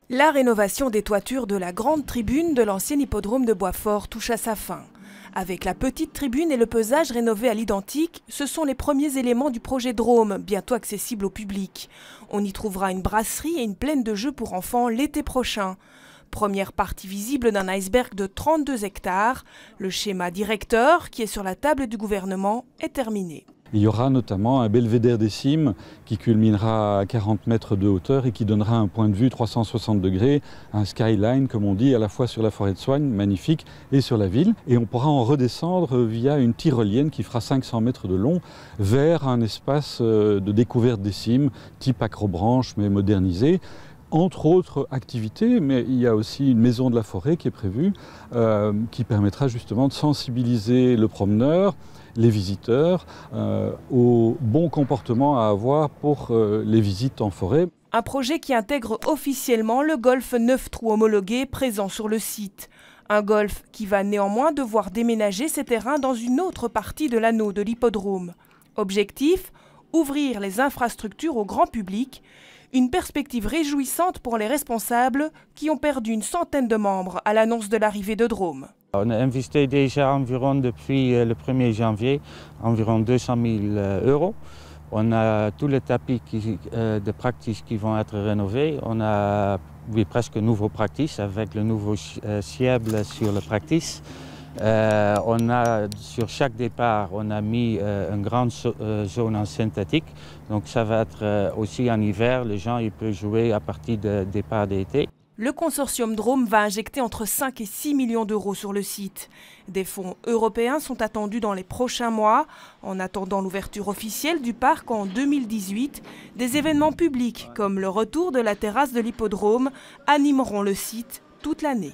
La rénovation des toitures de la grande tribune de l'ancien hippodrome de Boisfort touche à sa fin. Avec la petite tribune et le pesage rénovés à l'identique, ce sont les premiers éléments du projet Drôme, bientôt accessible au public. On y trouvera une brasserie et une plaine de jeux pour enfants l'été prochain. Première partie visible d'un iceberg de 32 hectares, le schéma directeur, qui est sur la table du gouvernement, est terminé. Il y aura notamment un belvédère des cimes qui culminera à 40 mètres de hauteur et qui donnera un point de vue 360 degrés, un skyline comme on dit, à la fois sur la forêt de Soignes, magnifique, et sur la ville. Et on pourra en redescendre via une tyrolienne qui fera 500 mètres de long vers un espace de découverte des cimes, type acrobranche mais modernisé. Entre autres activités, mais il y a aussi une maison de la forêt qui est prévue, qui permettra justement de sensibiliser le promeneur, les visiteurs, au bon comportement à avoir pour les visites en forêt. Un projet qui intègre officiellement le golf 9 trous homologué présent sur le site. Un golf qui va néanmoins devoir déménager ses terrains dans une autre partie de l'anneau de l'hippodrome. Objectif : ouvrir les infrastructures au grand public. Une perspective réjouissante pour les responsables qui ont perdu une centaine de membres à l'annonce de l'arrivée de Drôme. On a investi déjà environ depuis le 1er janvier, environ 200 000 €. On a tous les tapis de practice qui vont être rénovés. On a presque nouveau practice avec le nouveau ciel sur le practice. On a, sur chaque départ, on a mis une grande zone en synthétique. Donc ça va être aussi en hiver, les gens ils peuvent jouer à partir de départ d'été. Le consortium Drôme va injecter entre 5 et 6 millions d'euros sur le site. Des fonds européens sont attendus dans les prochains mois. En attendant l'ouverture officielle du parc en 2018, des événements publics comme le retour de la terrasse de l'hippodrome animeront le site toute l'année.